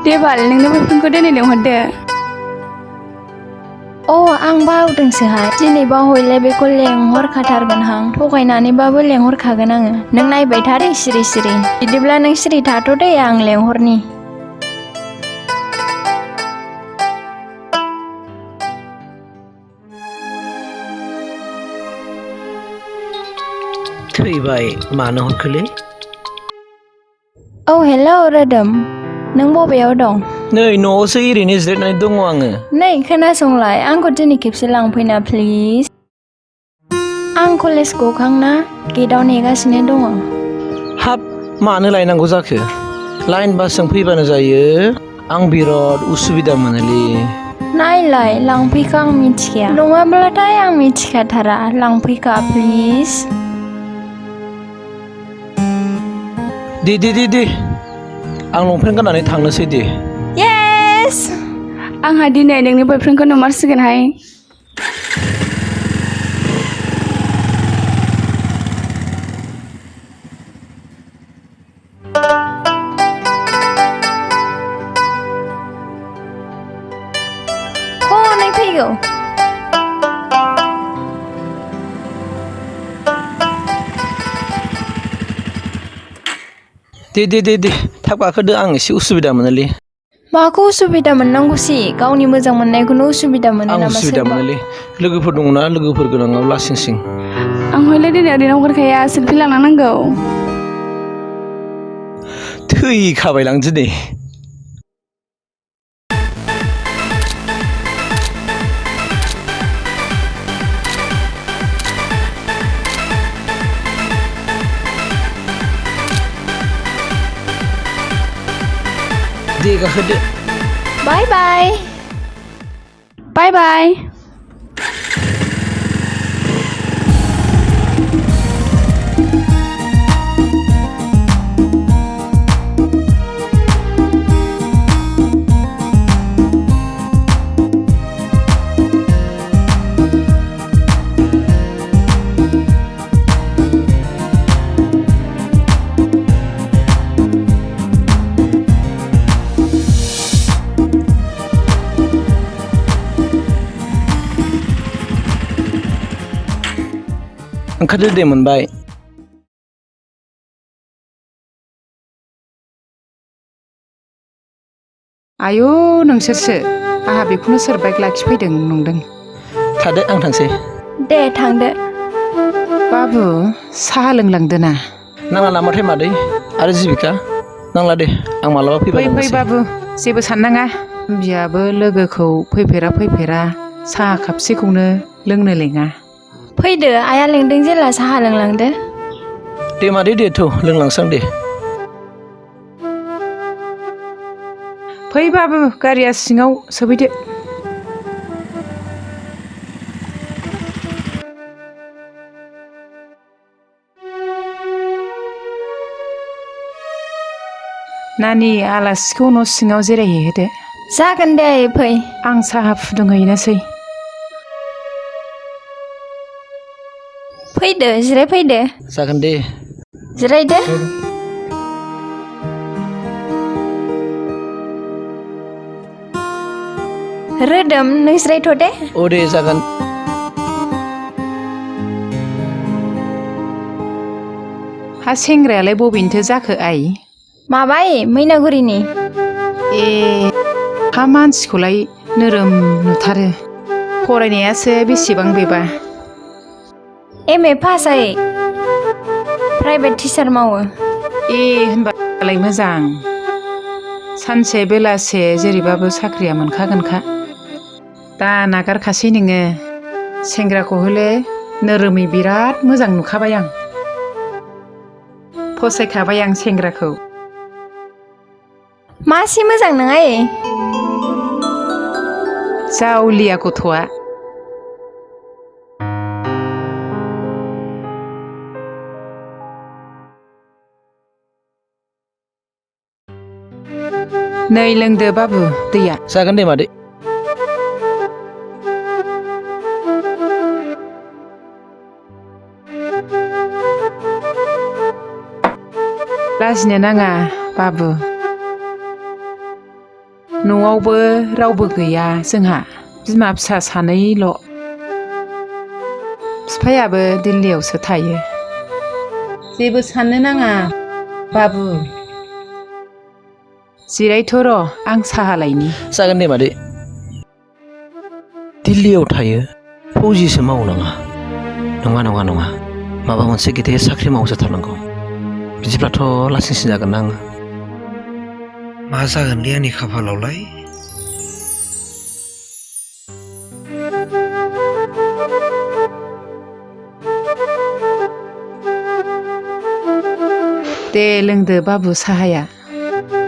दे बाल नोंनो बयफ्रेन्डखौ दिनै लिंहरदो आं बावदोंसोहाय दिनै बावहैले बेखौ लेंहरखाथारगोनहां थगायनानैबाबो लेंहरखागोन आङो नों नायबाय था दे सिरि सिरि बिदिब्ला नों सिरि थाथ' दे आं लेंहरनि थैबाय मानो हरखोलै हेल' रोदोम नों बबेयाव दं नै न'आवसो ओरैनो जिरायनानै दङ आङो नै खोनासंलाय आंखौ दिनै खेबसे लांफैना प्लिज आं कलेज गखांना गेटआव नेगासिनो दङ हाब मानो लायनांगौ जाखो लाइन बासजों फैबानो जायो आं बिराद उसुबिदा मोनोलै नायलाय लांफैखा आं मिथिखाया नङाब्लाथाय आं मिथिखाथारा लांफैखा प्लिज दे आं लंपेन्ट गाननानै थांनोसै दे येस आंहा दिनै नोंनि बयफ्रेन्डखौ नुमारसिगोनहाय नै फैगौ दे थाब गाखोदो आं एसे उसुबिदा मोनोलै माखौ उसुबिदा मोननांगौसि गावनि मोजां मोननायखौनो उसुबिदा मोनो आं नामा उसुबिदा मोनोलै लोगोफोर दङना लोगोफोर गोनाङाव लासिं आं हयले दिनै ओरैनो हरखाया सेलफि लांनांगौ थैखाबायलां दिनै दे गाखोदो बाय बाय ओंखारदो दे मोनबाय आयौ नोंसोरसो आंहा बेखौनो सोर बाइक लाखिफैदों नंदों थादो आं थांसै दे थांदो बाबु साहा लोंलांदो ना नाङा नामाथाय मादै आरो जिबिका नांला दे आं मालाबा फैबा फै लोंनोसै बाबु जेबो साननाङा बियाबो लोगोखौ फैफेरा साहा खापसेखौनो लोंनो लेङा फैदो आइया लेंदों जेला साहा लोंलांदो दे मादै दे थ' लोंलांसां दे फै बाबु गारिया सिङाव सोफैदो नानि आलासिखौ न' सिङाव जिरायहैहोदो जागोन दे आयै फै आं साहा फुदुंहैनोसै फैदो जिरायफैदो जागोन दे जिरायदो रोदोम नों जिरायथ' दे दे जागोन हा सेंग्रायालाय बबेनिथो जाखो आइ माबाय मैनागुरिनि हा मानसिखौलाय नोरोम नुथारो फरायनायासो बेसेबां बेबा MA पास आयै प्राइभेट टिचार मावो होनबालाय मोजां सानसे बेलासे जेरैबाबो साख्रिया मोनखागोनखा दा नागारखासै नोङो सेंग्राखौ हले नोरोमै बिराद मोजां नुखाबाय आं फसायखाबाय आं सेंग्राखौ मासे मोजां नङा आयै जावलिया गथ'आ नै लोंदो बाबु दैया जागोन दे मादै लाजिनो नाङा बाबु न'आवबो रावबो गैया जोंहा बिमा फिसा सानैल'। बिफायाबो दिल्लीयावसो थायो। जेबो साननो नाङा बाबु। जिरायथ' र' आं साहा लायनि। जागोन दे मादै। दिल्लीयाव थायो फौजिसो मावो नामा? नङा माबा मोनसे गिदिर साख्रि मावजाथारनांगौ। बिदिब्लाथ' लासिंसिं जागोन ना आङो। मा जागोनलै आंनि खाफालावलाय? दे लोंदो बाबु साहाया।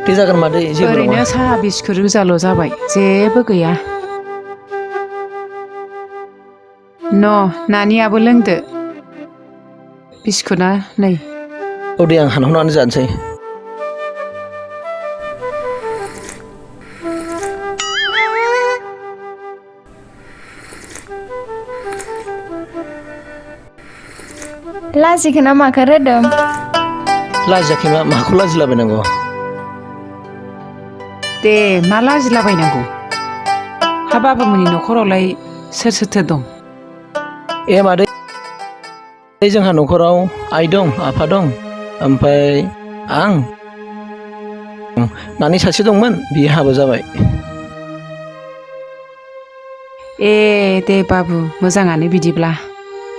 दे जागोन मादै जेबो नङा। ओरैनो साहा बिस्कुट गोजाल' जाबाय जेबो गैया। नानियाबो लोंदो बिस्कुटआ नै। औ दे आं हानहरनानै जानोसै। लाजिखो ना माखो रोदोम? लाजियाखै मा माखौ लाजिलाबायनांगौ? दे मा लाजिलाबायनांगौ? हा बाबामोननि न'खरावलाय सोर सोरथो दं? ए मादै जोंहा न'खराव आइ दं आफा दं ओमफ्राय आं नानि सासे दंमोन बियो हाबा जाबाय। ए दे बाबु मोजाङानो बिदिब्ला।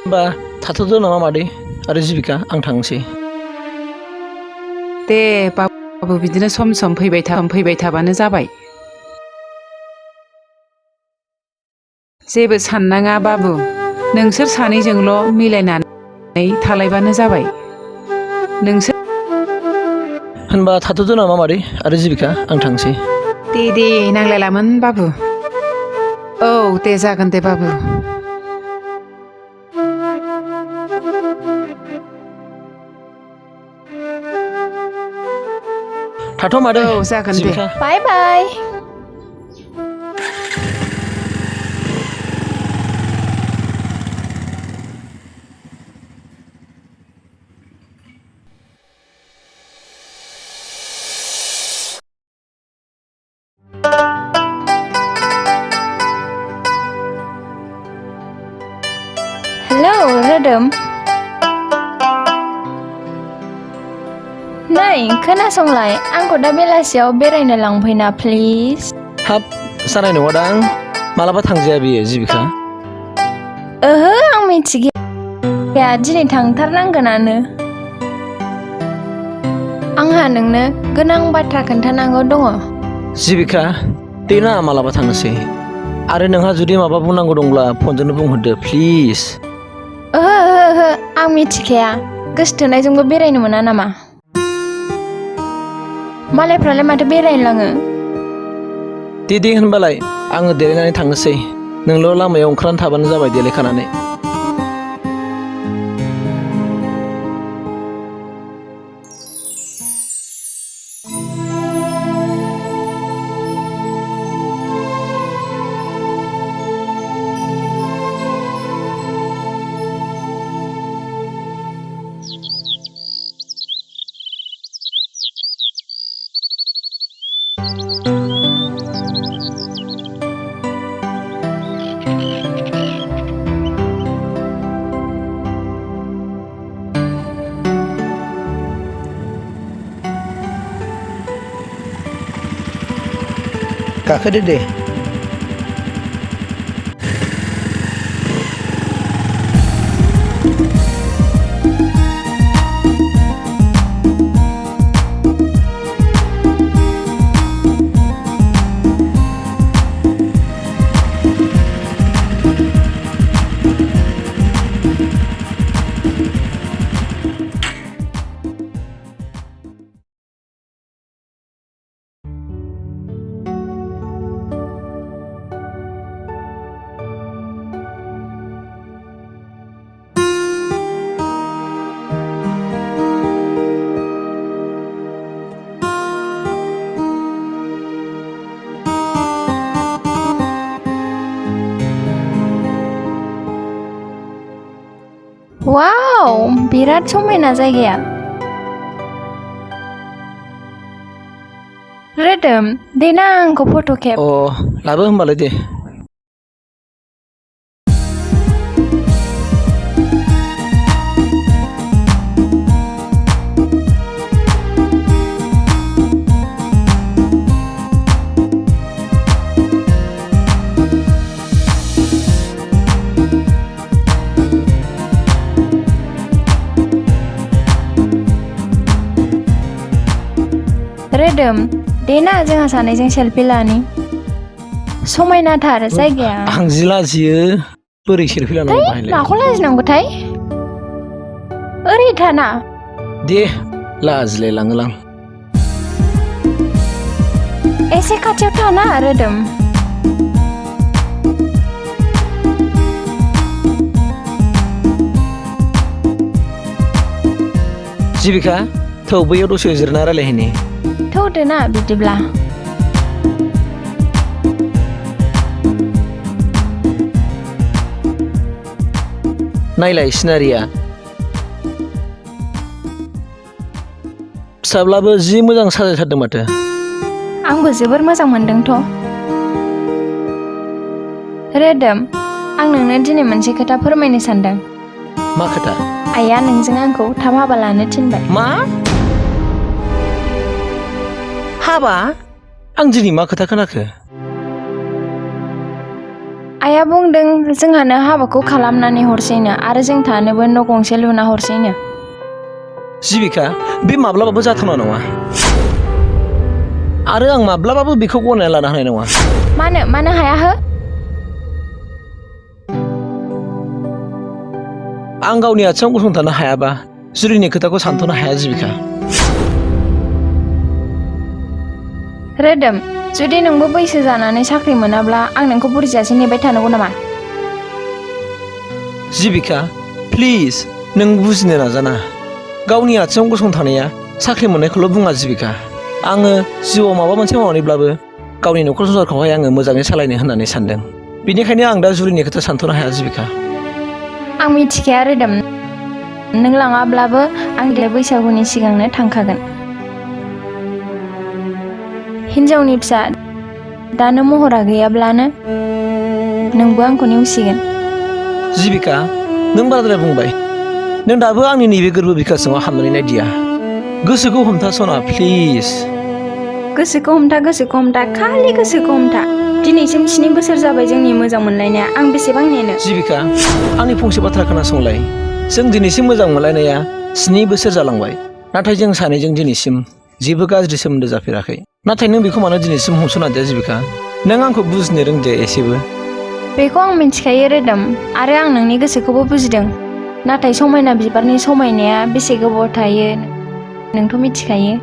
होमबा थाथ'दो नामा मादै आरो जिबिका आं थांनोसै। दे बाबु बिदिनो सम सम फैबाय थाबानो जाबाय। जेबो साननाङा बाबु नोंसोर सानैजोंल' मिलायनानै थालायबानो जाबाय। नोंसोर होनबा थाथ'दो नामा मादै आरो जिबिका आं थांसै। दे नांलायलामोन बाबु। औ दे जागोन दे बाबु। थाथ' मादै औ जागोन दे। जिबिका। बाय बाय। हेलौ रोदोम। नै खोनासंलाय आंखौ दा बेलासियाव बेरायनो लांफैना प्लिज। हाब जानाय नङादां मालाबा थांजाया बियो जिबिका। ओहो आं मिथिखाया दिनै थांथारनांगोनानो। आंहा नोंनो गोनां बाथ्रा खोन्थानांगौ दङ। जिबिका दे ना मालाबा थांनोसै आरो नोंहा जुदि माबा बुंनांगौ दंब्ला फनजोंनो बुंहरदो प्लिज। ओहो आं मिथिखाया गोसोथोनायजोंबो बेरायनो मोना नामा? मालायफ्रालाय माथो बेरायनो लाङो? दे होनबालाय आङो देलायनानै थांनोसै नोंल' लामायाव ओंखारनानै थाबानो जाबाय देलायखानानै। गाखोदो दे। वाव बिराद समायना जायगाया। रोदोम देना आंखौ फट' खेब। अ लाबो होमबालाय दे। रोदोम देना जोंहा सानैजों सेल्फि लानि। समायनाथार जायगाया। आं जि लाजियो बोरै सेल्फि लानांगौ बाहायलाय। माखौ लाजिनांगौथाय? ओरै थाना। दे लाजिलाय लाङोलां। एसे खाथियाव थाना रोदोम। जिबिका थौ बैयाव दसे जिरायना रायलायहैनि। थौदो ना बिदिब्ला। नायलाय सिनारिया फिसाब्लाबो जि मोजां साजायथारदों माथो। आंबो जोबोर मोजां मोनदोंथ'। रोदोम आं नोंनो दिनै मोनसे खोथा फोरमायनो सानदों। मा खोथा? आइया नोंजों आंखौ थाब हाबा लानो थिनबाय। मा? हाबा? आं दिनै मा खोथा खोनाखो? आइया बुंदों जोंहानो हाबाखौ खालामनानै हरसैनो आरो जों थानोबो न' गंसे लुना हरसैनो। जिबिका बे माब्लाबाबो जाथावना नङा आरो आं माब्लाबाबो बेखौ गनायना लानो हानाय नङा। मानो हाया हो? आं गावनि आथिङाव गसंथानो हायाबा जुलिनि खोथाखौ सानथ'नो हाया जिबिका। रोदोम जुदि नोंबो बैसो जानानै साख्रि मोनाब्ला आं नोंखौ बुरजासे नेबाय थानांगौ नामा? जिबिका प्लिज नों बुजिनो नाजाना। गावनि आथिङाव गसंथानाया साख्रि मोननायखौल' बुङा जिबिका। आङो जिउआव माबा मोनसे मावनानैब्लाबो गावनि न'खर संसारखौहाय आङो मोजाङै सालायनो होननानै सानदों। बेनिखायनो आं दा जुलिनि खोथा सानथ'नो हाया जिबिका। आं मिथिखाया रोदोम नों लाङाब्लाबो आं देग्लाय बैसागुनि सिगांनो थांखागोन। हिनजावनि फिसा दानो महरा गैयाब्लानो नोंबो आंखौ नेवसिगोन। जिबिका नों बाराद्राय बुंबाय। नों दाबो आंनि नैबे गोरबो बिखा सिङाव हाबनानै नायदिया। गोसोखौ हमथा सना प्लिज। गोसोखौ हमथा खालि गोसोखौ हमथा। दिनैसिम 7 बोसोर जाबाय जोंनि मोजां मोनलायनाया। आं बेसेबां नेनो? जिबिका आंनि फंसे बाथ्रा खोनासंलाय। जों दिनैसिम मोजां मोनलायनाया 7 बोसोर जालांबाय। नाथाय जों सानैजों दिनैसिम जेबो गाज्रि सोमोन्दो जाफेराखै। नाथाय नों बेखौ मानो दिनैसिम हमस'नादिया जिबिका? नों आंखौ बुजिनो रोंदिया एसेबो। बेखौ आं मिथिखायो रोदोम आरो आं नोंनि गोसोखौबो बुजिदों। नाथाय समायना बिबारनि समायनाया बेसे गोबाव थायो नोंथ' मिथिखायो।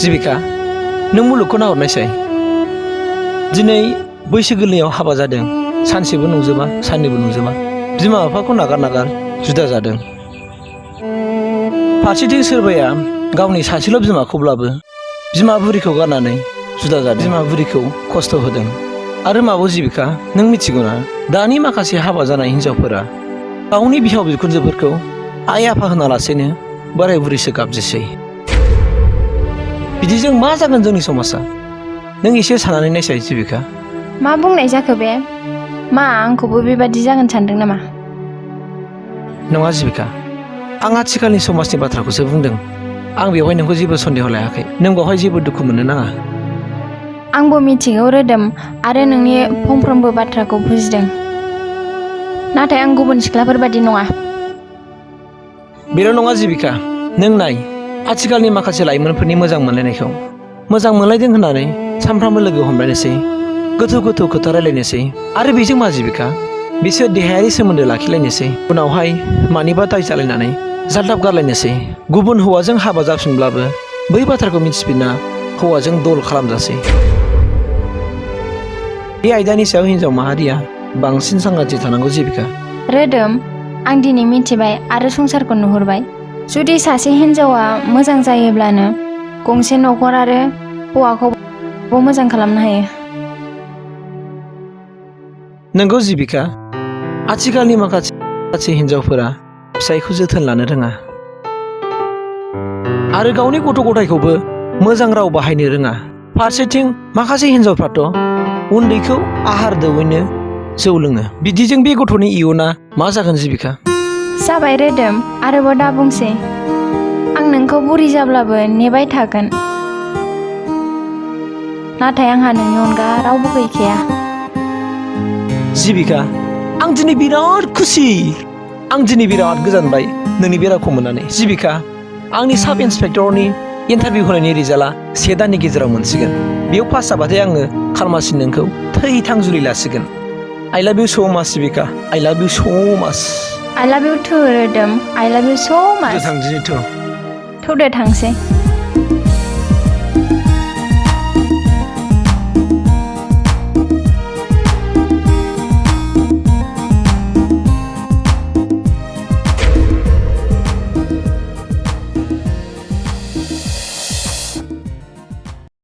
जिबिका नों मुलुगखौ नाहरनायसाय। दिनै बैसो गोरलैयाव हाबा जादों। सानसेबो नंजोबा साननैबो नंजोबा बिमा बिफाखौ नागार जुदा जादों। फारसेथिं सोरबाया गावनि सासेल' बिमाखौब्लाबो बिमा बुरिखौ गारनानै जुदा जादों। बिमा बुरिखौ खस्थ' होदों। आरो माबाव जिबिका नों मिथिगौना दानि माखासे हाबा जानाय हिनजावफोरा गावनि बिहाव बिखुनजोफोरखौ आइ आफा होनालासेनो बोराय बुरैसो गाबज्रिसै। बिदिजों मा जागोन जोंनि समाजा? नों एसे साननानै नायसाय जिबिका। मा बुंनाय जाखो बे? मा आंखौबो बेबादि जागोन सानदों नामा? नङा जिबिका आं आथिखालनि समाजनि बाथ्राखौसो बुंदों। आं बेवहाय नोंखौ जेबो सन्देह लायाखै। नों बेवहाय जेबो दुखु मोननो नाङा। आंबो मिथिगौ रोदोम आरो नोंनि फंफ्रोमबो बाथ्राखौ बुजिदों। नाथाय आं गुबुन सिख्लाफोर बादि नङा। बेल' नङा जिबिका नों नाय आथिखालनि माखासे लाइमोनफोरनि मोजां मोनलायनायखौ। मोजां मोनलायदों होननानै सानफ्रामबो लोगो हमलायनोसै, गोथौ गोथौ खोथा रायलायनोसै आरो बेजों मा जिबिका बिसोर देहायारि सोमोन्दो लाखिलायनोसै। उनावहाय मानिबा दाय जालायनानै जाल्दाब गारलायनोसै। गुबुन हौवाजों हाबा जाफिनब्लाबो बै बाथ्राखौ मिथिफिनना हौवाजों दल खालामजासै। बे आयदानि सायाव हिनजाव माहारिया बांसिन सांग्रांथि थानांगौ जिबिका। रोदोम आं दिनै मिथिबाय आरो संसारखौ नुहुरबाय। जुदि सासे हिनजावा मोजां जायोब्लानो गंसे न'खर आरो हौवाखौबो मोजां खालामनो हायो। नंगौ जिबिका आथिखालनि माखासे हिनजावफोरा फिसायखौ जोथोन लानो रोङा आरो गावनि गथ' गथायखौबो मोजां राव बाहायनो रोङा फारसेथिं माखासे हिनजावफ्राथ' उन्दैखौ आहार दौवैनो जौ लोङो बिदिजों बे गथ'नि इयुना मा जागोन जिबिका जाबाय रोदोम आरोबाव दा बुंसै आं नोंखौ बुरि जाब्लाबो नेबाय थागोन नाथाय आंहा नोंनि अनगा रावबो गैखाया जिबिका आं दिनै बिराद खुसि आं दिनै बिराद गोजोनबाय नोंनि बे रावखौ मोननानै जिबिका आंनि साब इन्सपेक्टरनि इन्टारभिउ होनायनि रिजाल्टआ 1 दाननि गेजेराव मोनसिगोन बेयाव पास जाबाथाय आङो खालमासि नोंखौ थैथां जुलि लासिगोन I love you so much जिबिका I love you so much I love you too रोदोम I love you so much थां दिनै थौदो थांसै